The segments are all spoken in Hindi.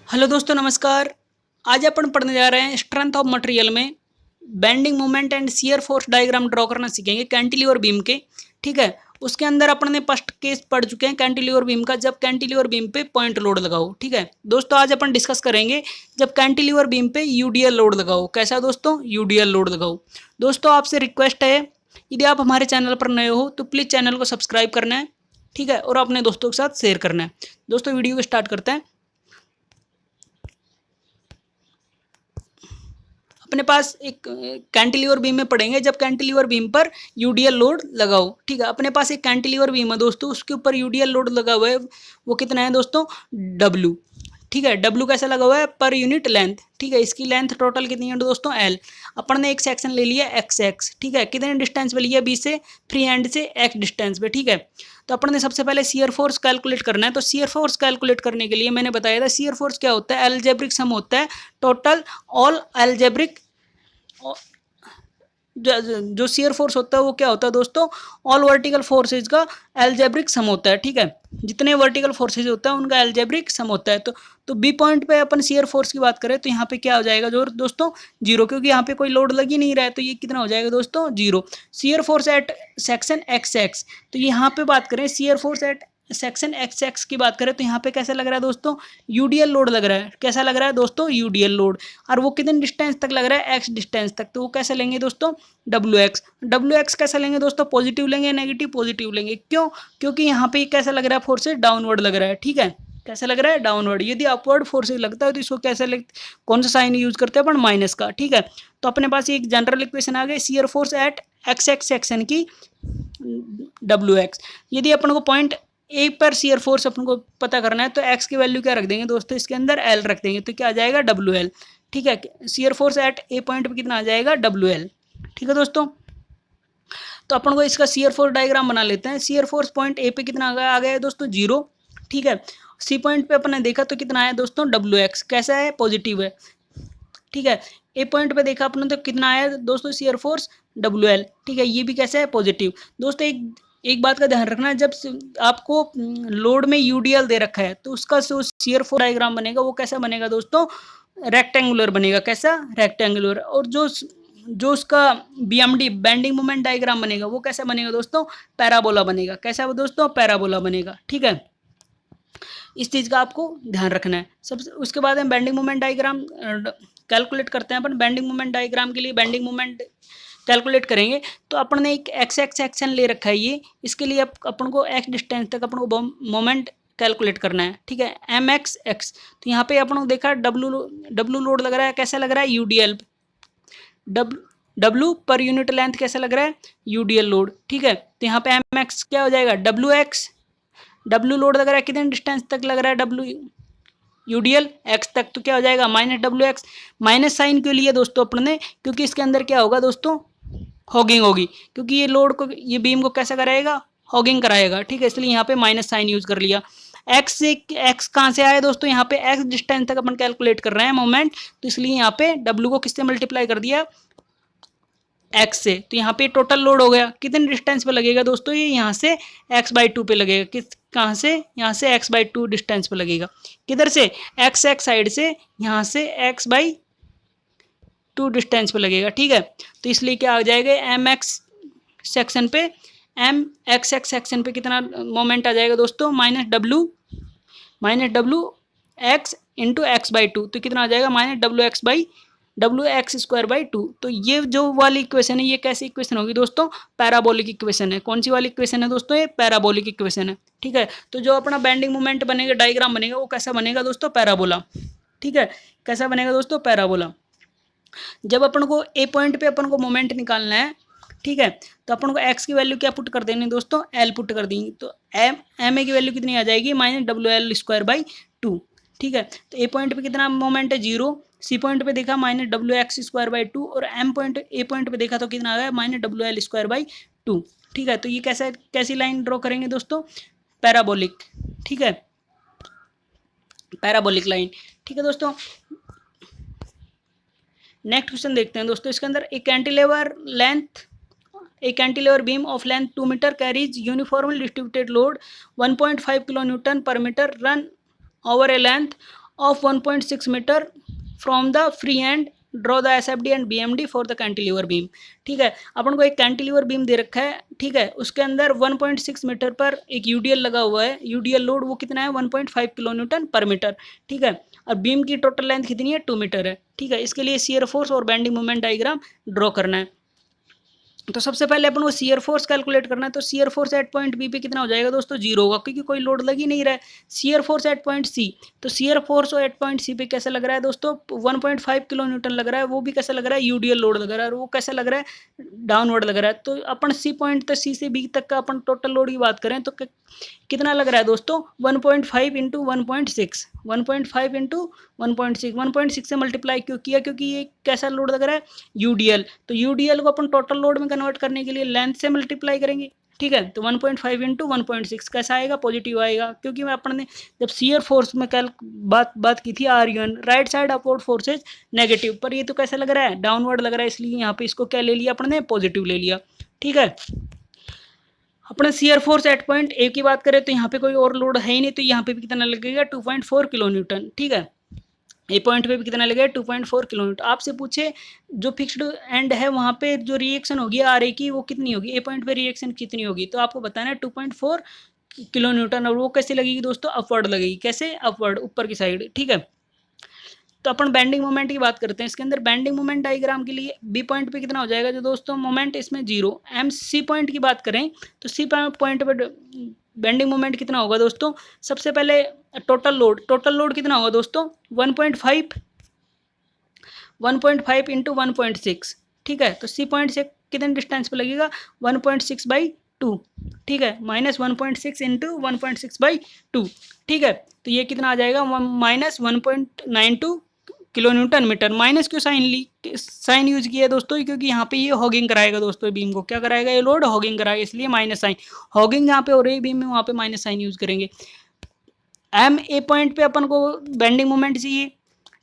हेलो दोस्तों, नमस्कार। आज अपन पढ़ने जा रहे हैं स्ट्रेंथ ऑफ मटेरियल में bending moment and shear force diagram draw करना सीखेंगे कैंटिलीवर बीम के। ठीक है, उसके अंदर अपन ने फर्स्ट केस पढ़ चुके हैं कैंटिलीवर बीम का, जब कैंटिलीवर बीम पे पॉइंट लोड लगाओ। ठीक है दोस्तों, आज अपन डिस्कस करेंगे जब कैंटिलीवर बीम पे यूडीएल लोड लगाओ। कैसा दोस्तों? यूडीएल लोड लगाओ। दोस्तों आपसे रिक्वेस्ट है, यदि आप हमारे चैनल पर नए हो तो प्लीज़ चैनल को सब्सक्राइब करना है। ठीक है, और अपने दोस्तों के साथ शेयर करना है। दोस्तों वीडियो को स्टार्ट करते हैं। अपने पास एक कैंटिलीवर बीम में पढ़ेंगे जब कैंटिलीवर बीम पर यूडीएल लोड लगाओ। ठीक है, अपने पास एक कैंटिलीवर बीम है दोस्तों, उसके ऊपर यूडीएल लोड लगा हुआ है। वो कितना है दोस्तों? डब्ल्यू। ठीक है, डब्ल्यू कैसा लगा हुआ है? Per unit length. ठीक है, इसकी लेंथ टोटल कितनी है दोस्तों? एल। अपन ने एक सेक्शन ले लिया एक्स एक्स। ठीक है, कितने डिस्टेंस पे लिया? बी से फ्री हैंड से एक्स डिस्टेंस पे। ठीक है, तो अपन ने सबसे पहले शियर फोर्स कैलकुलेट करना है। तो शियर फोर्स कैलकुलेट करने के लिए मैंने बताया था शियर फोर्स क्या होता है? अलजेब्रिक सम होता है टोटल ऑल अलजेब्रिक। जो शियर फोर्स होता है वो क्या होता है दोस्तों? ऑल वर्टिकल फोर्सेज का एल्जेब्रिक सम होता है। ठीक है, जितने वर्टिकल फोर्सेज होता है उनका एल्जेब्रिक सम होता है। तो बी पॉइंट पे अपन शियर फोर्स की बात करें तो यहाँ पे क्या हो जाएगा जो दोस्तों? जीरो, क्योंकि यहाँ पे कोई लोड लग ही नहीं रहा है, तो ये कितना हो जाएगा दोस्तों? Zero. Shear force eight section x x, तो यहाँ पे बात करें shear force eight section x x की बात करें तो यहाँ पे कैसा लग रहा है दोस्तों? यूडीएल लोड लग रहा है। कैसा लग रहा है दोस्तों? UDL load. और वो कितने डिस्टेंस तक लग रहा है? एक्स डिस्टेंस तक। तो वो कैसे लेंगे दोस्तों? W x. डब्ल्यू एक्स कैसा लेंगे दोस्तों? पॉजिटिव लेंगे, नेगेटिव? पॉजिटिव लेंगे। क्यों? क्योंकि यहाँ पे कैसा लग रहा है? फोर्स डाउनवर्ड लग रहा है। ठीक है, कैसा लग रहा है? डाउनवर्ड। यदि अपवर्ड फोर्स लगता है तो इसको कैसे कौन सा साइन यूज करते हैं अपन? माइनस का। ठीक है, तो अपने पास एक जनरल इक्वेशन आ गई shear force eight x x section की डब्ल्यू एक्स। यदि अपन को पॉइंट ए पर शियर फोर्स अपन को पता करना है तो एक्स की वैल्यू क्या रख देंगे दोस्तों? इसके अंदर एल रख देंगे, तो क्या आ जाएगा? W L. ठीक है, शियर फोर्स एट ए पॉइंट पे कितना आ जाएगा? W L. ठीक है दोस्तों, तो अपन को इसका शियर फोर्स डायग्राम बना लेते हैं। शियर फोर्स पॉइंट ए पे कितना आ गया है दोस्तों? जीरो। ठीक है, सी पॉइंट पे अपन ने देखा तो कितना आया दोस्तों? W x. कैसा है? पॉजिटिव है। ठीक है, ए पॉइंट पे देखा अपने तो कितना आया दोस्तों? Shear force W L. ठीक है, ये भी कैसा है? पॉजिटिव। दोस्तों एक बात का ध्यान रखना, जब आपको लोड में यूडीएल दे रखा है तो उसका जो शियर फोर्स डायग्राम बनेगा वो कैसा बनेगा दोस्तों? रेक्टेंगुलर बनेगा। कैसा? रेक्टेंगुलर। और जो उसका बीएमडी बेंडिंग मोमेंट डायग्राम बनेगा वो कैसा बनेगा दोस्तों? पैराबोला बनेगा। कैसा दोस्तों? पैराबोला बनेगा। ठीक है, इस चीज़ का आपको ध्यान रखना है। सबसे उसके बाद हम बेंडिंग मोमेंट डायग्राम कैलकुलेट करते हैं। अपन बेंडिंग मोमेंट डायग्राम के लिए बेंडिंग मोमेंट कैलकुलेट करेंगे तो अपन ने एक एक्स एक्स सेक्शन ले रखा है ये। इसके लिए अपन को एक्स डिस्टेंस तक अपन को मोमेंट कैलकुलेट करना है। ठीक है, एम एक्स एक्स। तो यहाँ पे अपन को देखा डब्ल्यू लोड लग रहा है। कैसा लग रहा है? UDL. W per unit length कैसा लग रहा है? UDL load. ठीक है, तो यहाँ पे एम एक्स क्या हो जाएगा? W x. डब्ल्यू लोड लग रहा है, कितने डिस्टेंस तक लग रहा है? डब्ल्यू यूडीएल एक्स तक, तो क्या हो जाएगा? Minus W X. Minus sign क्यों लिया दोस्तों अपन ने? क्योंकि इसके अंदर क्या होगा दोस्तों? हॉगिंग होगी, क्योंकि ये लोड को, ये बीम को कैसा कराएगा? हॉगिंग कराएगा। ठीक है, इसलिए यहाँ पे माइनस साइन यूज कर लिया। एक्स से एक्स कहाँ से आया दोस्तों? यहाँ पे एक्स डिस्टेंस तक अपन कैलकुलेट कर रहे हैं मोमेंट, तो इसलिए यहाँ पे डब्ल्यू को किससे मल्टीप्लाई कर दिया? एक्स से। तो यहाँ पे टोटल लोड हो गया, कितने डिस्टेंस पे लगेगा दोस्तों? ये यहाँ से एक्स बाई टू पे लगेगा। किस कहाँ से? यहाँ से एक्स बाई टू डिस्टेंस पे लगेगा। किधर से? एक्स एक्स साइड से, यहाँ से एक्स बाई टू डिस्टेंस पे लगेगा। ठीक है, तो इसलिए क्या आ जाएगा? एम एक्स सेक्शन पे, एम एक्स एक्स सेक्शन पे कितना मोमेंट आ जाएगा दोस्तों? Minus W x into x by two. तो कितना आ जाएगा? Minus W x square by two. तो ये जो वाली इक्वेशन है ये कैसी इक्वेशन होगी दोस्तों? पैराबोलिक इक्वेशन है। कौन सी वाली इक्वेशन है दोस्तों? ये पैराबोलिक इक्वेशन है। ठीक है, तो जो अपना बेंडिंग मोमेंट बनेगा, डायग्राम बनेगा, वो कैसा बनेगा दोस्तों? पैराबोला। ठीक है, कैसा बनेगा दोस्तों? पैराबोला। जब अपन को ए पॉइंट पे अपन को मोमेंट निकालना है, ठीक है, तो अपन को एक्स की वैल्यू क्या पुट कर देनी दोस्तों? एल पुट कर देंगे। तो एम ए की वैल्यू कितनी आ जाएगी? Minus W L square by two. ठीक है, तो ए पॉइंट पे कितना मोमेंट है? जीरो। सी पॉइंट पे देखा minus W x square by two, और एम पॉइंट ए पॉइंट पे देखा तो कितना आ गया? Minus W L square by two. ठीक है, तो ये कैसी लाइन ड्रॉ करेंगे दोस्तों? पैराबोलिक। ठीक है, पैराबोलिक लाइन। ठीक है दोस्तों, नेक्स्ट क्वेश्चन देखते हैं दोस्तों। इसके अंदर एक cantilever beam of length 2 metre carries uniformly distributed load 1.5 kilo newton पर metre run over a length of 1.6 metre from the free end draw the SFD and BMD for the cantilever beam. ठीक है, अपन को एक कैंटिलीवर बीम दे रखा है, ठीक है, उसके अंदर 1.6 मीटर पर एक यूडीएल लगा हुआ है। यूडीएल लोड वो कितना है 1.5 किलो न्यूटन पर मीटर। ठीक है, और बीम की टोटल लेंथ कितनी है 2 मीटर है। ठीक है, इसके लिए शियर फोर्स और बेंडिंग मोमेंट डायग्राम ड्रॉ करना है। तो सबसे पहले अपन को शियर फोर्स कैलकुलेट करना है। तो shear force at point B पे कितना हो जाएगा दोस्तों, 0 होगा, क्योंकि कोई लोड लग ही नहीं रहा है। Shear force at point C, तो shear force at point C पे कैसे लग रहा है दोस्तों, 1.5 किलो न्यूटन लग रहा है। वो भी कैसे लग रहा है, यूडीएल लोड लग रहा है, और वो कैसे लग रहा है, डाउनवर्ड लग रहा है। तो अपन सी पॉइंट तक, सी से बी तक का अपन टोटल लोड की बात करें तो कितना लग रहा है दोस्तों, 1.5 इंटू 1.6, 1.5 इंटू 1.6, 1.6 से मल्टीप्लाई क्यों किया, क्योंकि ये कैसा लोड लग रहा है, यूडीएल। तो यूडीएल को अपन टोटल लोड में कन्वर्ट करने के लिए लेंथ से मल्टीप्लाई करेंगे। ठीक है, तो 1.5 इंटू 1.6 कैसा आएगा, पॉजिटिव आएगा, क्योंकि मैं अपन ने जब शियर फोर्स में कल बात की थी R1 right side upward forces negative, पर ये तो कैसा लग रहा है, डाउनवर्ड लग रहा है, इसलिए यहाँ पे इसको क्या ले लिया अपन ने, पॉजिटिव ले लिया। ठीक है, अपने shear force at point A की बात करें तो यहाँ पे कोई और लोड है ही नहीं, तो यहाँ पे भी कितना लगेगा 2.4 किलो न्यूटन। ठीक है, ए पॉइंट पे भी कितना लगेगा 2.4 किलो न्यूटन। आपसे पूछे जो फिक्स्ड एंड है वहाँ पे जो रिएक्शन होगी आर ए की वो कितनी होगी, ए पॉइंट पे रिएक्शन कितनी होगी, तो आपको बताना है 2.4 किलो न्यूटन। और वो कैसे लगेगी दोस्तों, अपवर्ड लगेगी। कैसे, अपवर्ड, ऊपर की साइड। ठीक है, तो अपन बेंडिंग मोमेंट की बात करते हैं। इसके अंदर बेंडिंग मोमेंट डायग्राम के लिए बी पॉइंट पे कितना हो जाएगा जो दोस्तों, मोमेंट इसमें 0। एम सी पॉइंट की बात करें तो सी पॉइंट पे बेंडिंग मोमेंट कितना होगा दोस्तों, सबसे पहले टोटल लोड कितना होगा दोस्तों, 1.5 इंटू 1.6। ठीक है, तो सी पॉइंट से कितने डिस्टेंस पे लगेगा, 1.6/2। ठीक है, -1.6 इंटू 1.6/2। ठीक है, तो ये कितना आ जाएगा, -1.92 किलो न्यूटन मीटर। माइनस क्यों साइन यूज किया है दोस्तों, क्योंकि यहाँ पे ये हॉगिंग कराएगा दोस्तों, बीम को क्या कराएगा, ये लोड हॉगिंग कराएगा, इसलिए माइनस साइन। हॉगिंग जहाँ पे हो रही है बीम में वहाँ पे माइनस साइन यूज करेंगे। एम ए पॉइंट पे अपन को बेंडिंग मोमेंट चाहिए।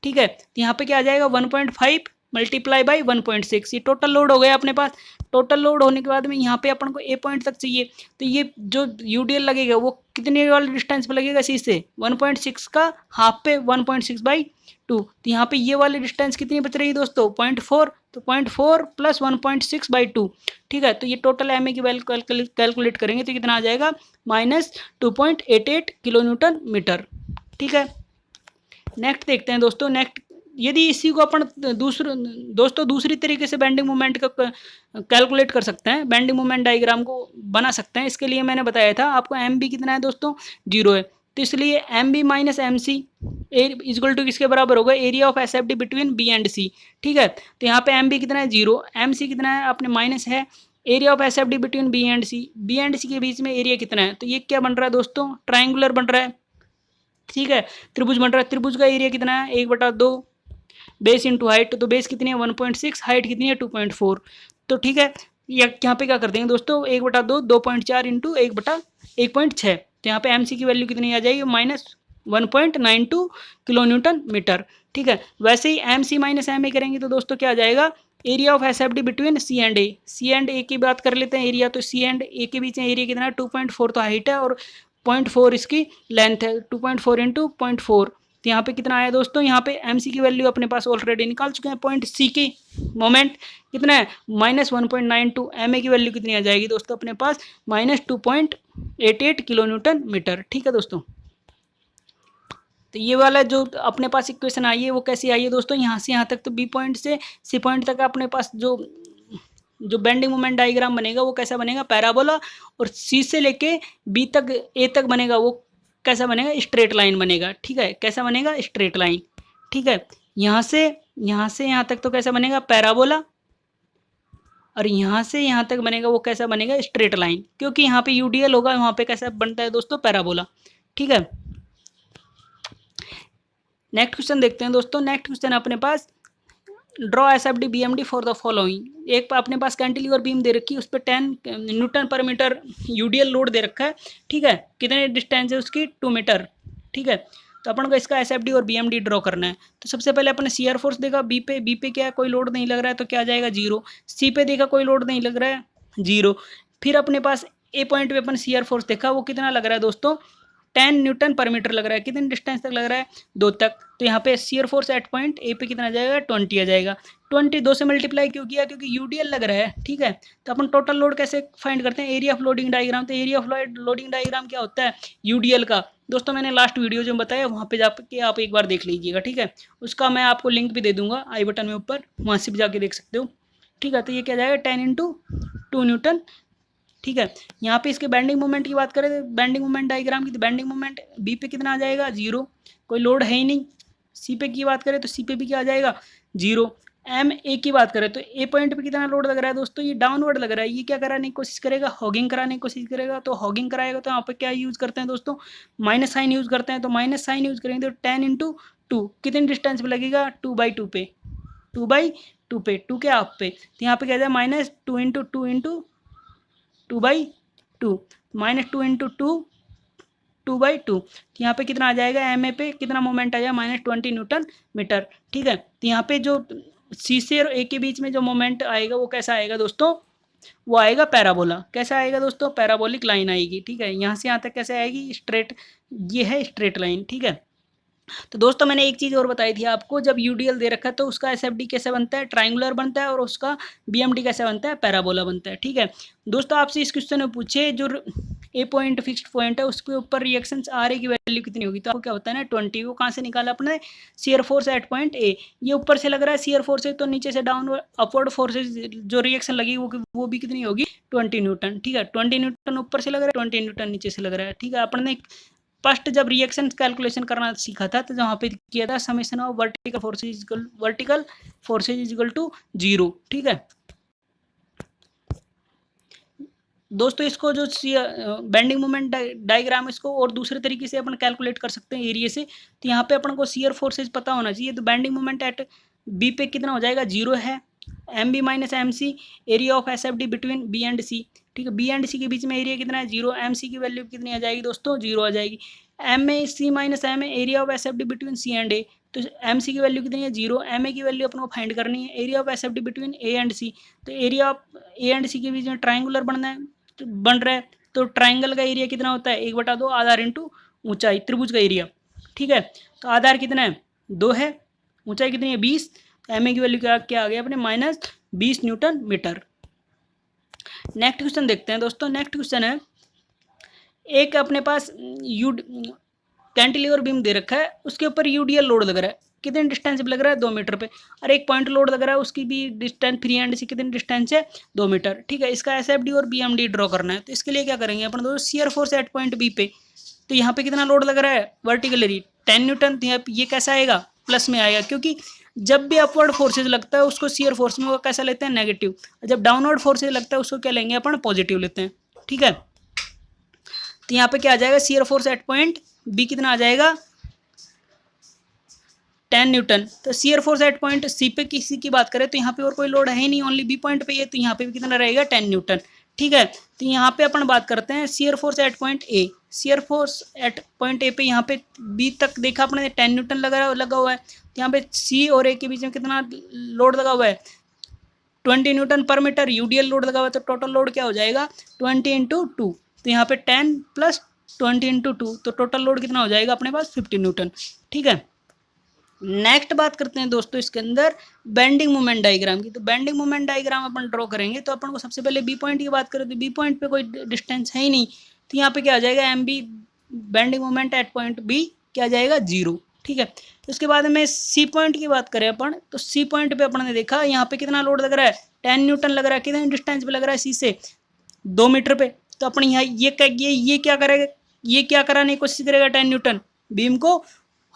ठीक है, तो यहाँ पे क्या आ जाएगा 1.5 मल्टीप्लाई बाई 1.6, ये टोटल लोड हो गया अपने पास। टोटल लोड होने के बाद में यहाँ पे अपन को ए पॉइंट तक चाहिए, तो ये जो यूडीएल लगेगा वो कितने वाले डिस्टेंस पे लगेगा, सी से 1.6 का हाफ पे 1.6/2। तो यहाँ पे ये वाली डिस्टेंस कितनी बच रही है दोस्तों, 0.4, तो 0.4 प्लस 1.6/2। ठीक है, तो ये टोटल एम ए की वैल्यू कैलकुलेट करेंगे तो कितना आ जाएगा, -2.88 किलो न्यूटन मीटर। ठीक है, नेक्स्ट देखते हैं दोस्तों। नेक्स्ट, यदि इसी को अपन दूसरी तरीके से बेंडिंग मोमेंट का कैलकुलेट कर सकते हैं, बेंडिंग मोमेंट डायग्राम को बना सकते हैं। इसके लिए मैंने बताया था आपको एम बी कितना है दोस्तों, 0 है, तो इसलिए M B minus M C equal to किसके बराबर होगा, area of S F D between B and C. ठीक है, तो यहाँ पे एम बी कितना है 0, एम सी कितना है अपने माइनस है, area of S F D between B and C, B and C के बीच में एरिया कितना है, तो ये क्या बन रहा है दोस्तों, ट्राइंगुलर बन रहा है। ठीक है, त्रिभुज बन रहा है, त्रिभुज का एरिया कितना है 1/2 बेस इंटू हाइट, तो बेस कितनी है 1.6, हाइट कितनी है 2.4। तो ठीक है, यहाँ पे क्या कर देंगे दोस्तों, 1/2 2.4 इंटू 1/1.6, तो यहाँ पे एम सी की वैल्यू कितनी आ जाएगी, -1.92 किलो न्यूटन मीटर। ठीक है, वैसे ही M C minus M A करेंगे तो दोस्तों क्या आ जाएगा, area of S F D between C and A. C and A की बात कर लेते हैं एरिया, तो सी एंड ए के बीच में एरिया कितना है 2.4, तो हाइट है, और 0.4 इसकी लेंथ है, 2.4 इंटू 0.4, तो यहाँ पे कितना आया दोस्तों, यहाँ पे एम सी की वैल्यू अपने पास ऑलरेडी निकाल चुके हैं। पॉइंट सी की मोमेंट कितना है -1.92, एम ए की वैल्यू कितनी आ जाएगी दोस्तों अपने पास, -2.88 किलो न्यूटन मीटर। ठीक है दोस्तों, तो ये वाला जो अपने पास इक्वेशन आई है वो कैसी आई है दोस्तों, यहाँ से यहाँ तक, तो बी पॉइंट से सी पॉइंट तक अपने पास जो बेंडिंग मोमेंट डायग्राम बनेगा वो कैसा बनेगा, पैराबोला, और सी से लेके बी तक ए तक बनेगा वो कैसा बनेगा, स्ट्रेट लाइन बनेगा। ठीक है, कैसा बनेगा, स्ट्रेट लाइन। ठीक है, यहाँ से यहाँ तक तो कैसा बनेगा, पैराबोला, और यहाँ से यहाँ तक बनेगा वो कैसा बनेगा, स्ट्रेट लाइन, क्योंकि यहाँ पे यूडीएल होगा, वहाँ पे कैसा बनता है दोस्तों, पैराबोला। ठीक है, नेक्स्ट क्वेश्चन देखते हैं दोस्तों। नेक्स्ट क्वेश्चन अपने पास, draw S F D B M D for the following. एक अपने पास कैंटिलीवर बीम दे रखी है, उस पर 10 न्यूटन पर मीटर यूडीएल लोड दे रखा है। ठीक है, कितने डिस्टेंस है उसकी, 2 मीटर। ठीक है, तो अपन को इसका एस एफ डी और बी एम डी ड्रॉ करना है। तो सबसे पहले अपने शियर फोर्स देखा, बी पे क्या है, कोई लोड नहीं लग रहा है, तो क्या आ जाएगा 0। सी पे देखा कोई लोड नहीं लग रहा है, 0। फिर अपने पास ए पॉइंट पे अपन शियर फोर्स देखा, वो कितना लग रहा है दोस्तों, 10 न्यूटन पर मीटर लग रहा है। कितने डिस्टेंस तक लग रहा है? 2 तक। तो यहाँ पे shear force at point A पे कितना आ जाएगा? 20 आ जाएगा। 20 2 से मल्टीप्लाई क्यों किया? क्योंकि यूडीएल लग रहा है, ठीक है। तो अपन टोटल लोड कैसे फाइंड करते हैं? Area of loading diagram. तो एरिया ऑफ लोडिंग डायग्राम क्या होता है? यूडीएल का। दोस्तों मैंने लास्ट वीडियो जो बताया वहाँ पे जाके आप एक बार देख लीजिएगा, ठीक है। उसका मैं आपको लिंक भी दे दूंगा आई बटन में ऊपर, वहाँ से भी जाके देख सकते हो, ठीक है। तो ये क्या जाएगा? 10 × 2 न्यूटन, ठीक है। यहाँ पे इसके बेंडिंग मोमेंट की बात करें तो बेंडिंग मोमेंट डायग्राम की, तो बेंडिंग मोमेंट बी पे कितना आ जाएगा? 0, कोई लोड है ही नहीं। सी पे की बात करें तो सी पे भी क्या आ जाएगा? 0। एम ए की बात करें तो ए पॉइंट पे कितना लोड लग रहा है दोस्तों? ये डाउनवर्ड लग रहा है। ये क्या कराने की कोशिश करेगा? हॉगिंग कराने की कोशिश करेगा। तो हॉगिंग कराएगा तो यहाँ पे क्या यूज़ करते हैं दोस्तों? माइनस साइन यूज़ करते हैं। तो माइनस साइन यूज़ करेंगे तो 10 × 2 कितने डिस्टेंस पे लगेगा? 2/2 पे, 2/2 पे, 2 के हाफ पे। तो यहाँ पे क्या जाए? -2 × 2 × 2/2, -2 × 2 2/2। तो यहाँ पे कितना आ जाएगा? एम ए पे कितना मोमेंट आ जाएगा? -20 न्यूटन मीटर, ठीक है। तो यहाँ पे जो सी से और ए के बीच में जो मोमेंट आएगा वो कैसा आएगा दोस्तों? वो आएगा पैराबोला। कैसा आएगा दोस्तों? पैराबोलिक लाइन आएगी, ठीक है। यहाँ से यहाँ तक कैसे आएगी? स्ट्रेट, ये है स्ट्रेट लाइन, ठीक है। तो दोस्तों मैंने एक चीज़ और बताई थी आपको, जब यूडीएल दे रखा है तो उसका एसएफडी कैसे बनता है? ट्रायंगुलर बनता है, और उसका बीएमडी कैसे बनता है? पैराबोला बनता है, ठीक है। दोस्तों आपसे इस क्वेश्चन में पूछे जो ए पॉइंट फिक्स्ड पॉइंट है उसके ऊपर रिएक्शन आर ए की वैल्यू कितनी होगी? तो आपको क्या होता है ना? 20। वो कहाँ से निकाला अपने? Shear force at point A. ये ऊपर से लग रहा है शियर फोर्स है, तो नीचे से डाउनवर्ड अपवर्ड फोर्सेज जो रिएक्शन लगी वो भी कितनी होगी? 20 न्यूटन, ठीक है। 20 न्यूटन ऊपर से लग रहा है, 20 न्यूटन नीचे से लग रहा है, ठीक है। अपन ने फर्स्ट जब रिएक्शन कैलकुलेशन करना सीखा था तो जहाँ पे किया था summation of vertical forces is equal to 0, ठीक है। दोस्तों इसको जो बेंडिंग मोमेंट डायग्राम इसको और दूसरे तरीके से अपन कैलकुलेट कर सकते हैं एरिया से। तो यहाँ पे अपन को शियर फोर्सेज पता होना चाहिए। तो बेंडिंग मोमेंट एट बी पे कितना हो जाएगा? 0 है। M B minus M C, area of S F D between B and C, ठीक है। बी एंड सी के बीच में एरिया कितना है? 0। एम सी की वैल्यू कितनी आ जाएगी दोस्तों? 0 आ जाएगी। M A C minus M A, area of S F D between C and A. तो एम सी की वैल्यू कितनी है? 0। एम ए की वैल्यू अपन को फाइंड करनी है। Area of S F D between A and C, तो area of A and C के बीच में ट्राइंगुलर बनना है, तो बन रहा है। तो ट्राइंगल का एरिया कितना होता है? 1/2 आधार इंटू ऊंचाई, त्रिभुज का एरिया, ठीक है। तो आधार कितना है? 2 है। ऊंचाई कितनी है? 20। एम ए की वैल्यू क्या आ गया अपने? -20 न्यूटन मीटर। नेक्स्ट क्वेश्चन देखते हैं दोस्तों। नेक्स्ट क्वेश्चन है, एक अपने पास कैंटिलीवर बीम दे रखा है, उसके ऊपर यूडीएल लोड लग रहा है। कितने डिस्टेंस पे लग रहा है? 2 मीटर पे। और एक पॉइंट लोड लग रहा है, उसकी भी डिस्टेंस फ्री हैंड से कितनी डिस्टेंस है? 2 मीटर, ठीक है। इसका एसएफडी और बीएमडी ड्रॉ करना है। तो इसके लिए क्या करेंगे अपन दोस्तों? Shear force at point B पे, तो यहाँ पे कितना लोड लग रहा है? Vertically 10 newton. ये कैसा आएगा? प्लस में आएगा, क्योंकि जब भी अपवर्ड फोर्सेज लगता है उसको शियर फोर्स में वो कैसा लेते हैं? नेगेटिव। जब डाउनवर्ड फोर्सेज लगता है उसको क्या लेंगे अपन? पॉजिटिव लेते हैं, ठीक है। तो यहाँ पे क्या आ जाएगा? Shear force at point B कितना आ जाएगा? 10 न्यूटन। तो shear force at point C पे किसी की बात करें तो यहाँ पे और कोई लोड है ही नहीं, ओनली बी पॉइंट पे है, तो यहाँ पे भी कितना रहेगा? 10 न्यूटन, ठीक है। तो यहाँ पे अपन बात करते हैं shear force at point A. Shear force at point A पे यहाँ पे बी तक देखा अपने 10 न्यूटन लगा हुआ है। तो यहाँ पे सी और ए के बीच में कितना लोड लगा हुआ है? 20 न्यूटन पर मीटर यूडीएल लोड लगा हुआ है। तो टोटल लोड क्या हो जाएगा? 20 × 2। तो यहाँ पे 10 + 20 × 2, तो टोटल लोड कितना हो जाएगा अपने पास? 50 न्यूटन, ठीक है। नेक्स्ट बात करते हैं दोस्तों इसके अंदर बेंडिंग मोमेंट डायग्राम की। तो बेंडिंग मोमेंट डायग्राम अपन ड्रॉ करेंगे तो अपन को सबसे पहले बी पॉइंट की बात करें तो बी पॉइंट पे कोई डिस्टेंस है ही नहीं। तो यहाँ पे क्या आ जाएगा? M B bending moment at point B क्या आ जाएगा? 0, ठीक है। उसके बाद में सी पॉइंट की बात करें अपन, तो सी पॉइंट पे अपन ने देखा यहाँ पे कितना लोड लग रहा है? 10 न्यूटन लग रहा है। कितने डिस्टेंस पे लग रहा है सी से? 2 मीटर पे। तो अपन यहाँ ये क्या करेगा? ये क्या कराने की कोशिश करेगा? 10 न्यूटन बीम को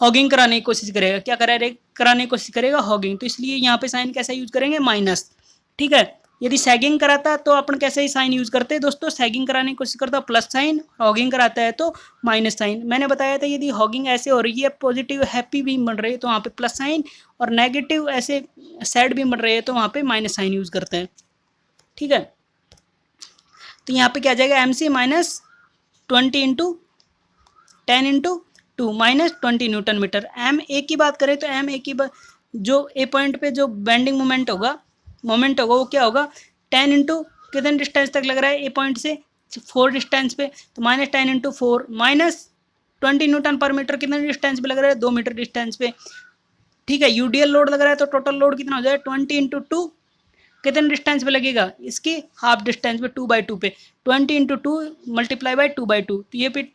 हॉगिंग कराने की कोशिश करेगा। क्या कराने की कोशिश करेगा? हॉगिंग। तो इसलिए यहाँ पे साइन कैसा यूज करेंगे? माइनस, ठीक है। यदि सैगिंग कराता तो अपन कैसे ही साइन यूज करते हैं दोस्तों? सैगिंग कराने की कोशिश करता है प्लस साइन, हॉगिंग कराता है तो माइनस साइन। मैंने बताया था यदि हॉगिंग ऐसे हो रही है, पॉजिटिव हैप्पी बीम बन रही है तो वहाँ पे प्लस साइन, और नेगेटिव ऐसे सैड बीम बन रही है तो वहाँ पे माइनस साइन यूज करते हैं, ठीक है। तो यहाँ पे क्या आ जाएगा? M C -20 × 10 × 2 -20 newton metre. M A की बात करें तो एम ए की जो ए पॉइंट पे जो बेंडिंग मोमेंट होगा वो क्या होगा? 10 × कितने डिस्टेंस तक लग रहा है ए पॉइंट से? 4 डिस्टेंस पे। तो -10 × 4 20 न्यूटन पर मीटर कितने डिस्टेंस पे लग रहा है, 2 मीटर डिस्टेंस पे, ठीक है। यूडीएल लोड लग रहा है तो टोटल लोड कितना हो जाएगा 20 इंटू 2, कितने डिस्टेंस पे लगेगा, इसकी हाफ डिस्टेंस पे 2/2 पे, 20 इंटू 2 मल्टीप्लाई बाई 2/2, तो ये पे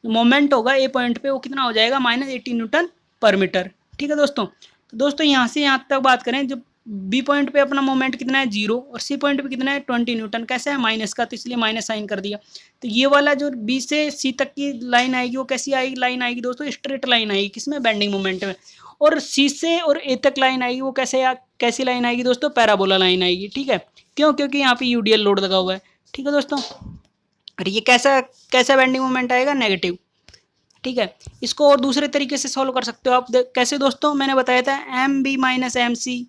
मोमेंट होगा ए पॉइंट पे वो कितना हो जाएगा -80 न्यूटन पर मीटर, ठीक है दोस्तों। तो दोस्तों यहाँ से यहाँ तक बात करें, जब बी पॉइंट पे अपना मोमेंट कितना है 0 और सी पॉइंट पे कितना है 20 न्यूटन, कैसे है माइनस का, तो इसलिए माइनस साइन कर दिया। तो ये वाला जो बी से सी तक की लाइन आएगी वो कैसी आएगी, लाइन आएगी दोस्तों स्ट्रेट लाइन आएगी, किसमें, बेंडिंग मोमेंट में। और सी से और ए तक लाइन आएगी वो कैसी लाइन आएगी दोस्तों, पैराबोला लाइन आएगी, ठीक है। क्यों, क्योंकि यहाँ पे यूडीएल लोड लगा हुआ है, ठीक है दोस्तों। और ये कैसा बेंडिंग मोमेंट आएगा, नेगेटिव, ठीक है। इसको और दूसरे तरीके से सॉल्व कर सकते हो आप, कैसे दोस्तों, मैंने बताया था M B minus M C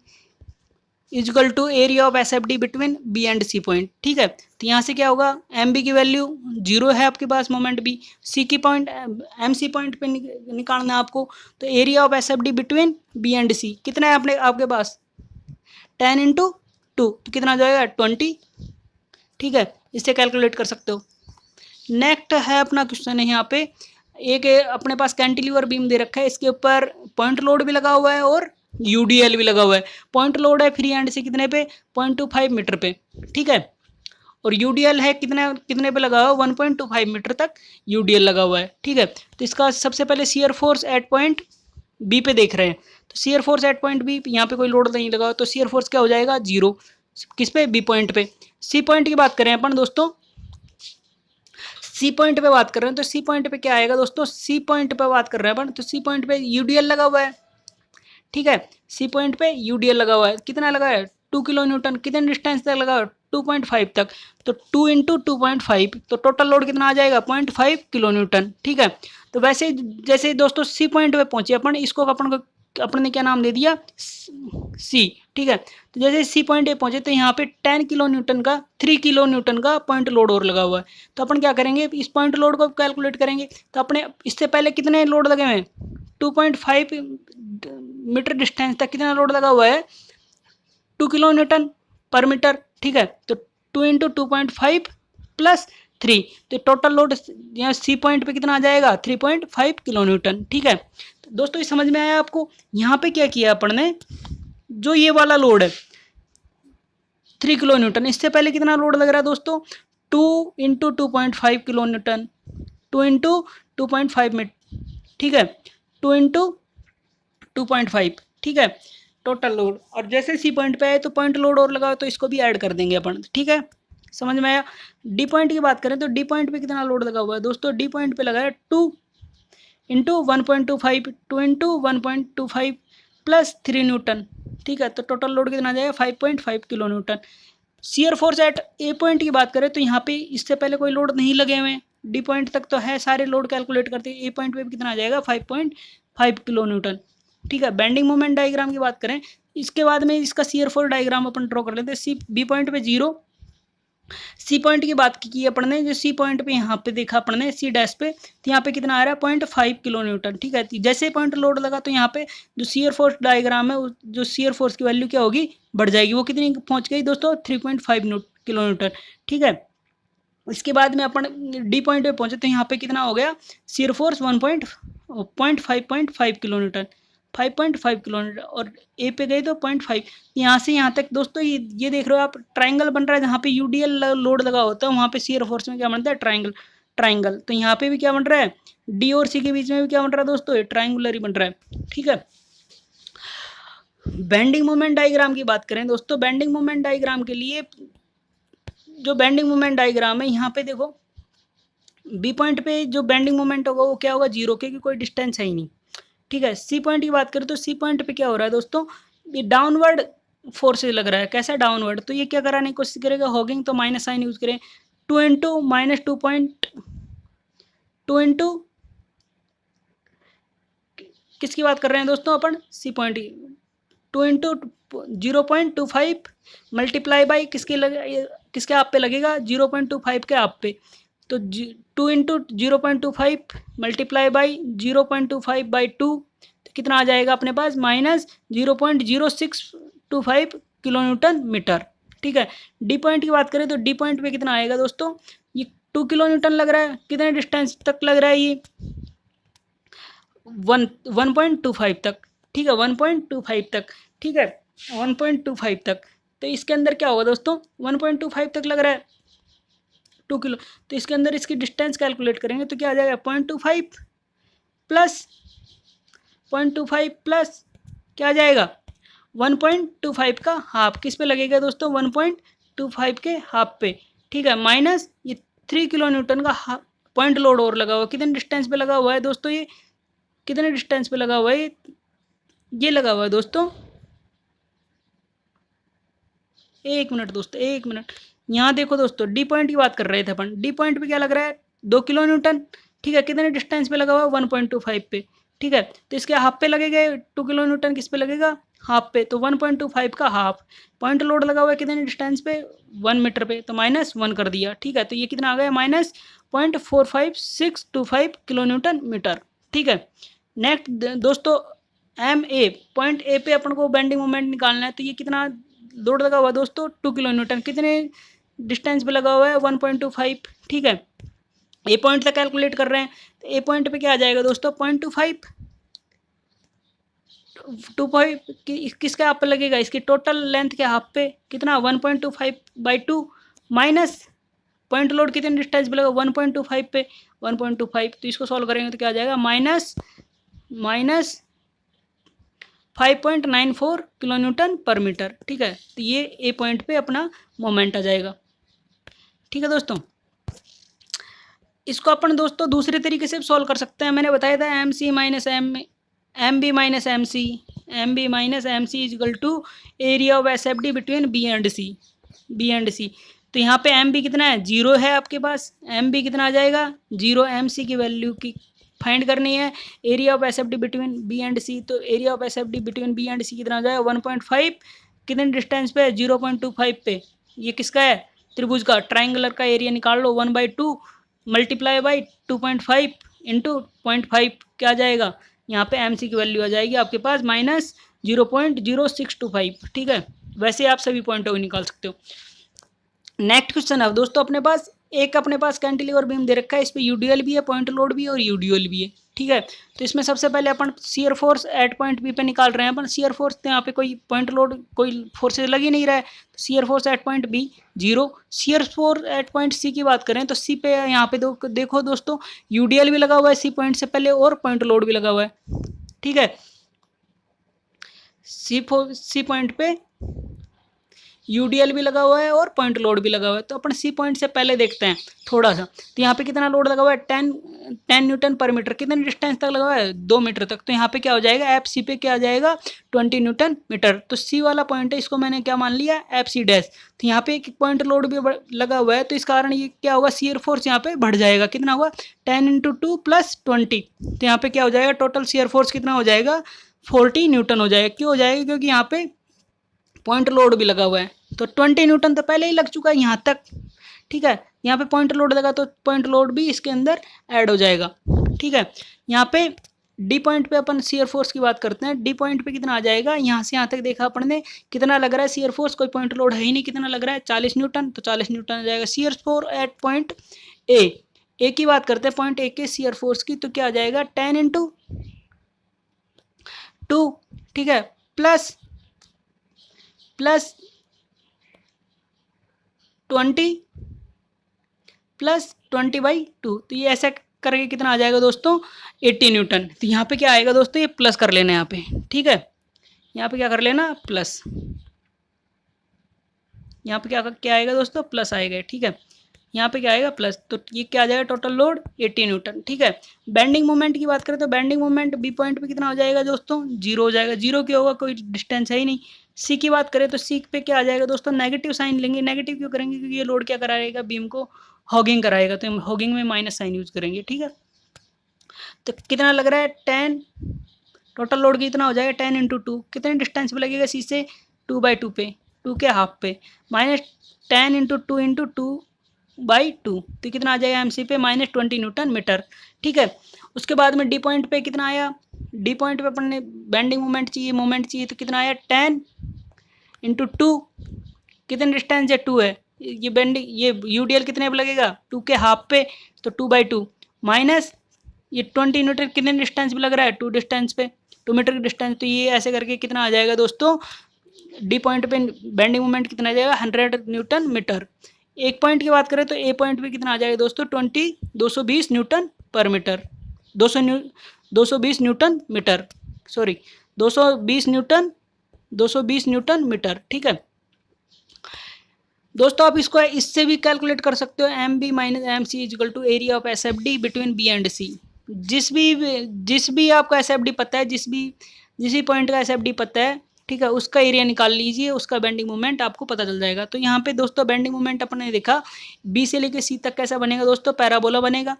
equal to area of S F D between B and C point, ठीक है। तो यहाँ से क्या होगा, एम बी की वैल्यू 0 है आपके पास, मोमेंट बी, सी की पॉइंट एम सी पॉइंट पे निकालना है आपको, तो area of S F D between B and C कितना है आपके पास 10 इंटू 2, तो कितना आ जाएगा 20, ठीक है। इससे कैलकुलेट कर सकते हो। नेक्स्ट है अपना क्वेश्चन है यहाँ पे, एक अपने पास कैंटिलीवर बीम दे रखा है, इसके ऊपर पॉइंट लोड भी लगा हुआ है और यूडीएल भी लगा हुआ है। पॉइंट लोड है फ्री हैंड से कितने पे 0.25 मीटर पे, ठीक है। और यूडीएल है कितने पे लगा हुआ है 1.25 मीटर तक यूडीएल लगा हुआ है, ठीक है। तो इसका सबसे पहले shear force at point B पे देख रहे हैं, तो shear force at point B, यहाँ पे कोई लोड नहीं लगा, तो शियर फोर्स क्या हो जाएगा 0, किस पे, बी पॉइंट पे। सी पॉइंट की बात करें अपन दोस्तों, सी पॉइंट पे बात कर रहे हैं, तो सी पॉइंट पे क्या आएगा दोस्तों, सी पॉइंट पे बात कर रहे हैं अपन, तो सी पॉइंट पे यूडीएल लगा हुआ है, ठीक है। सी पॉइंट पे यूडीएल लगा हुआ है, कितना लगा है 2 किलो न्यूटन, कितने डिस्टेंस तक लगा है 2.5 तक, तो 2 इंटू 2.5, तो टोटल लोड कितना आ जाएगा 0.5 किलो न्यूटन, ठीक है। तो वैसे जैसे दोस्तों सी पॉइंट पे पहुंचे अपन, इसको अपन ने क्या नाम दे दिया, सी, ठीक है। तो जैसे सी पॉइंट पे पहुंचे तो यहाँ पे 3 किलो न्यूटन का पॉइंट लोड और लगा हुआ है, तो अपन क्या करेंगे, इस पॉइंट लोड को कैलकुलेट करेंगे। तो अपने इससे पहले कितने लोड लगे हुए हैं 2.5 मीटर डिस्टेंस तक कितना लोड लगा हुआ है 2 किलो न्यूटन पर मीटर, ठीक है। तो 2 इंटू 2.5 प्लस 3, तो टोटल लोड यहाँ सी पॉइंट पे कितना आ जाएगा 3.5 किलो न्यूटन, ठीक है। तो दोस्तों ये समझ में आया आपको। यहाँ पे क्या किया अपन ने, जो ये वाला लोड है 3 किलो न्यूटन, इससे पहले कितना लोड लग रहा है दोस्तों 2 into 2.5 kilo newton, 2 into 2.5 metre, ठीक है, 2 इंटू 2.5, ठीक है, टोटल लोड। और जैसे सी पॉइंट पे आए तो पॉइंट लोड और लगा तो इसको भी ऐड कर देंगे अपन, ठीक है, समझ में आया। डी पॉइंट की बात करें तो डी पॉइंट पे कितना लोड लगा हुआ है दोस्तों, डी पॉइंट पे लगा है 2 इंटू 1.25, 2 इंटू 1.25 प्लस 3 न्यूटन, ठीक है। तो टोटल लोड कितना आ जाएगा 5.5 kilo Newton. Shear force eight ए पॉइंट की बात करें तो यहाँ पे इससे पहले कोई लोड नहीं लगे हुए हैं, डी पॉइंट तक तो है, सारे लोड कैलकुलेट करते हैं, ए पॉइंट पे भी कितना आ जाएगा 5.5 किलो न्यूटन, ठीक है। बेंडिंग मोमेंट डायग्राम की बात करें, इसके बाद में इसका शियर फोर्स डायग्राम अपन ड्रॉ कर लेते हैं। सी बी पॉइंट पे 0, सी पॉइंट की बात की अपन ने, जो सी पॉइंट पे यहाँ पे देखा अपन ने सी डैश पे, तो यहाँ पे कितना आ रहा है 0.5 किलो न्यूटन, ठीक है। जैसे पॉइंट लोड लगा तो यहाँ पे जो शियर फोर्स डायग्राम है, जो शियर फोर्स की वैल्यू क्या होगी, बढ़ जाएगी, वो कितनी पहुँच गई दोस्तों 3.5 किलो न्यूटन, ठीक है। इसके बाद में अपन डी पॉइंट पे पहुंचे तो यहाँ पे कितना हो गया shear force 1.5 kilo Newton, 5.5 kilo Newton, और ए पे गए तो 0.5। यहाँ से यहाँ तक दोस्तों ये देख रहे हो आप, ट्राइंगल बन रहा है, जहाँ पे यूडीएल लोड लगा होता है वहाँ पे शियर फोर्स में क्या बनता है ट्राइंगल। तो यहाँ पे भी क्या बन रहा है, डी और सी के बीच में भी क्या बन रहा है दोस्तों, ये ट्राइंगुलर ही बन रहा है, ठीक है। बेंडिंग मोमेंट डायग्राम की बात करें दोस्तों, बेंडिंग मोमेंट डायग्राम के लिए जो बेंडिंग मोमेंट डायग्राम है, यहाँ पे देखो बी पॉइंट पे जो बेंडिंग मोमेंट होगा वो क्या होगा 0, क्योंकि कोई डिस्टेंस है ही नहीं, ठीक है। सी पॉइंट की बात करें तो सी पॉइंट पे क्या हो रहा है दोस्तों, ये डाउनवर्ड फोर्सेज लग रहा है, कैसा डाउनवर्ड, तो ये क्या कराने की कोशिश करेगा, हॉगिंग, तो माइनस साइन यूज करें, 2 इंटू माइनस 2 इंटू किसकी बात कर रहे हैं दोस्तों अपन, सी पॉइंट की, 2 इंटू 0.25 मल्टीप्लाई बाई किसके आप पे लगेगा 0.25 के आप पे, तो 2 इंटू 0.25 मल्टीप्लाई बाई 0.25/2, तो कितना आ जाएगा अपने पास -0.0625 किलो न्यूटन मीटर, ठीक है। डी पॉइंट की बात करें तो डी पॉइंट पे कितना आएगा दोस्तों, ये 2 किलो न्यूटन लग रहा है, कितने डिस्टेंस तक लग रहा है ये 1.25 तक, ठीक है, 1.25 तक, ठीक है, 1.25 तक। तो इसके अंदर क्या होगा दोस्तों, 1.25 तक लग रहा है 2 किलो, तो इसके अंदर इसकी डिस्टेंस कैलकुलेट करेंगे तो क्या आ जाएगा, 0.25 प्लस 0.25 प्लस क्या आ जाएगा, 1.25 का हाफ, किस पे लगेगा दोस्तों, 1.25 के हाफ पे, ठीक है, माइनस ये 3 किलो न्यूटन का पॉइंट लोड और लगा हुआ है। कितने डिस्टेंस पे लगा हुआ है दोस्तों, ये कितने डिस्टेंस पे लगा हुआ है, ये लगा हुआ है दोस्तों, एक मिनट दोस्तों, एक मिनट, यहाँ देखो दोस्तों, डी पॉइंट की बात कर रहे थे अपन, डी पॉइंट पे क्या लग रहा है, 2 किलो न्यूटन, ठीक है, कितने डिस्टेंस पे लगा हुआ है, 1.25 पे, ठीक है, तो इसके हाफ पे लगेगा 2 किलो न्यूटन, किस पे लगेगा, हाफ पे, तो 1.25 का हाफ, पॉइंट लोड लगा हुआ है कितने डिस्टेंस पे, 1 मीटर पे, तो -1 कर दिया, ठीक है, तो ये कितना आ गया, -0.45625 किलो न्यूटन मीटर, ठीक है। नेक्स्ट दोस्तों, एम ए, पॉइंट ए पे अपन को बेंडिंग मोमेंट निकालना है, तो ये कितना लोड लगा हुआ है दोस्तों, 2 किलो न्यूटन, कितने डिस्टेंस पे लगा हुआ है, 1.25, ठीक है, ए पॉइंट से कैलकुलेट कर रहे हैं, तो ए पॉइंट पे क्या आ जाएगा दोस्तों, 0.25, 2 किसके हाफ पे लगेगा, इसकी टोटल लेंथ के हाफ पे, कितना 1.25/2 माइनस पॉइंट लोड कितने डिस्टेंस पे लगा, 1.25 पे, 1.25, तो इसको सॉल्व करेंगे तो क्या आ जाएगा, माइनस 5.94 किलो न्यूटन पर मीटर, ठीक है, तो ये ए पॉइंट पे अपना मोमेंट आ जाएगा, ठीक है दोस्तों। इसको अपन दोस्तों दूसरे तरीके से सॉल्व कर सकते हैं, मैंने बताया था M B minus M C is equal to area of S F D between B and C, तो यहाँ पे एम बी कितना है, 0 है आपके पास, एम बी कितना आ जाएगा 0, एम सी की वैल्यू की फाइंड करनी है, area of S F D between B and C, तो area of S F D between B and C कितना आ जाएगा 1.5, कितने डिस्टेंस पे, 0.25 पे, ये किसका है, त्रिभुज का, ट्राइंगुलर का एरिया निकाल लो, 1/2 मल्टीप्लाई बाई 2.5 इंटू 0.5 क्या आ जाएगा, यहाँ पे एम सी की वैल्यू आ जाएगी आपके पास -0.0625, ठीक है, वैसे आप सभी पॉइंटों को निकाल सकते हो। नेक्स्ट क्वेश्चन है दोस्तों, अपने पास कैंटिलीवर बीम दे रखा है, इस पर यूडीएल भी है, पॉइंट लोड भी है और यूडीएल भी है, ठीक है, तो इसमें सबसे पहले अपन shear force at point B पे निकाल रहे हैं अपन, शियर फोर्स, तो यहाँ पे कोई पॉइंट लोड कोई फोर्सेज लग ही नहीं रहा है, तो shear force at point B 0, shear force at point C की बात करें तो सी पे यहाँ पे देखो दोस्तों, यूडीएल भी लगा हुआ है सी पॉइंट से पहले और पॉइंट लोड भी लगा हुआ है, ठीक है, सी पॉइंट पे यूडीएल भी लगा हुआ है और पॉइंट लोड भी लगा हुआ है, तो अपन सी पॉइंट से पहले देखते हैं थोड़ा सा, तो यहाँ पे कितना लोड लगा हुआ है, 10 न्यूटन पर मीटर, कितने डिस्टेंस तक लगा हुआ है, 2 मीटर तक, तो यहाँ पे क्या हो जाएगा, एफ सी पे क्या आ जाएगा 20 न्यूटन मीटर, तो सी वाला पॉइंट है, इसको मैंने क्या मान लिया, एफ सी डैश, तो यहाँ पे एक पॉइंट लोड भी लगा हुआ है, तो इस कारण ये क्या होगा, शियर फोर्स यहाँ पे बढ़ जाएगा, कितना होगा 10 × 2 + 20, तो यहाँ पे क्या हो जाएगा, टोटल शियर फोर्स कितना हो जाएगा 40 न्यूटन हो जाएगा, क्यों हो जाएगा, क्योंकि यहाँ पे पॉइंट लोड भी लगा हुआ है, तो 20 न्यूटन तो पहले ही लग चुका है यहाँ तक, ठीक है, यहाँ पे पॉइंट लोड लगा तो पॉइंट लोड भी इसके अंदर ऐड हो जाएगा, ठीक है। यहाँ पे डी पॉइंट पे अपन शियर फोर्स की बात करते हैं, डी पॉइंट पे कितना आ जाएगा, यहाँ से यहाँ तक देखा अपन ने कितना लग रहा है शियर फोर्स, कोई पॉइंट लोड है ही नहीं, कितना लग रहा है 40 न्यूटन, तो 40 न्यूटन आ जाएगा। Shear force at point A की बात करते हैं, पॉइंट ए के शियर फोर्स की, तो क्या आ जाएगा 10 × 2, ठीक है, प्लस 20 + 20/2, तो ये ऐसा करके कितना आ जाएगा दोस्तों 80 न्यूटन, तो यहाँ पे क्या आएगा दोस्तों, ये प्लस कर लेना यहाँ पे, ठीक है, यहाँ पे क्या कर लेना प्लस, यहाँ पे क्या आएगा दोस्तों प्लस आएगा, ठीक है, यहाँ पे क्या आएगा प्लस, तो ये क्या आ जाएगा टोटल लोड 80 न्यूटन, ठीक है। बेंडिंग मोमेंट की बात करें तो बेंडिंग मोमेंट बी पॉइंट पे कितना हो जाएगा दोस्तों 0 हो जाएगा, 0 क्यों होगा, कोई डिस्टेंस है ही नहीं। सी की बात करें तो सी पे क्या आ जाएगा दोस्तों, नेगेटिव साइन लेंगे, नेगेटिव क्यों करेंगे, क्योंकि ये लोड क्या कराएगा, बीम को हॉगिंग कराएगा, तो हम हॉगिंग में माइनस साइन यूज करेंगे, ठीक है। तो कितना लग रहा है 10, टोटल लोड कितना हो जाएगा 10 × 2, कितने डिस्टेंस पे लगेगा सी से 2/2 पे, 2 के हाफ पे, -10 × 2 × 2/2, तो कितना आ जाएगा एम सी पे -20 न्यूटन मीटर, ठीक है। उसके बाद में डी पॉइंट पे कितना आया, डी पॉइंट पे अपन ने बेंडिंग मोमेंट चाहिए, तो कितना आया 10 × 2, कितने डिस्टेंस है 2 है, ये यूडीएल कितने पे लगेगा 2 के हाफ पे, तो 2/2 माइनस ये 20 न्यूटन कितने डिस्टेंस पे लग रहा है, 2 डिस्टेंस पे, 2 मीटर की डिस्टेंस। तो ये ऐसे करके कितना आ जाएगा दोस्तों, डी पॉइंट पे बेंडिंग मोमेंट कितना आ जाएगा, 100 न्यूटन मीटर। एक पॉइंट की बात करें तो ए पॉइंट पे कितना आ जाएगा दोस्तों, 220 न्यूटन पर metre, 220 newton metre, sorry 220 newton metre, ठीक है दोस्तों। आप इसको इससे भी कैलकुलेट कर सकते हो, M B minus M C equal to area of S F D between B and C. जिस भी आपको एस एफ डी पता है, जिस भी पॉइंट का एस एफ डी पता है, ठीक है, उसका एरिया निकाल लीजिए, उसका बेंडिंग मोमेंट आपको पता चल जाएगा। तो यहाँ पे दोस्तों बेंडिंग मोमेंट अपने देखा, बी से लेके सी तक कैसा बनेगा दोस्तों, पैराबोला बनेगा,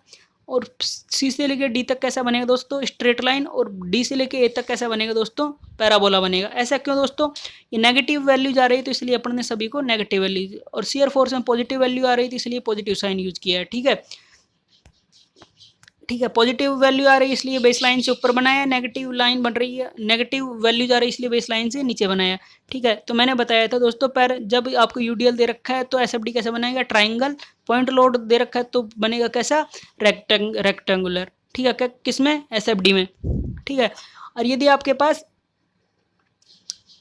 और सी से लेके डी तक कैसा बनेगा दोस्तों, स्ट्रेट लाइन, और डी से लेके ए तक कैसा बनेगा दोस्तों, पैराबोला बनेगा। ऐसा क्यों दोस्तों, ये नेगेटिव वैल्यू जा रही है तो इसलिए अपन ने सभी को नेगेटिव वैल्यू, और शियर फोर्स में पॉजिटिव वैल्यू आ रही थी इसलिए पॉजिटिव साइन यूज किया है, ठीक है, ठीक है। पॉजिटिव वैल्यू आ रही है इसलिए बेस लाइन से ऊपर बनाया, नेगेटिव लाइन बन रही है, नेगेटिव वैल्यू जा रही है इसलिए बेस लाइन से नीचे बनाया, ठीक है। तो मैंने बताया था दोस्तों, पर जब आपको यूडीएल दे रखा है तो एसएफडी कैसे बनाएगा, ट्राइंगल, पॉइंट लोड दे रखा है तो बनेगा कैसा, रेक्टेंगुलर, ठीक है, किसमें, एसएफडी में, ठीक है। और यदि आपके पास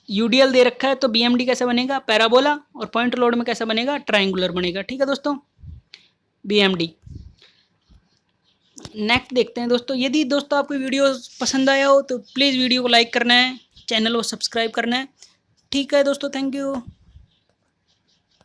यूडीएल दे रखा है तो बीएमडी कैसा बनेगा, पैराबोला, और पॉइंट लोड में कैसा बनेगा, ट्राइंगुलर बनेगा, ठीक है दोस्तों, बीएमडी। नेक्स्ट देखते हैं दोस्तों। यदि दोस्तों आपको वीडियो पसंद आया हो तो प्लीज़ वीडियो को लाइक करना है, चैनल को सब्सक्राइब करना है, ठीक है दोस्तों, थैंक यू।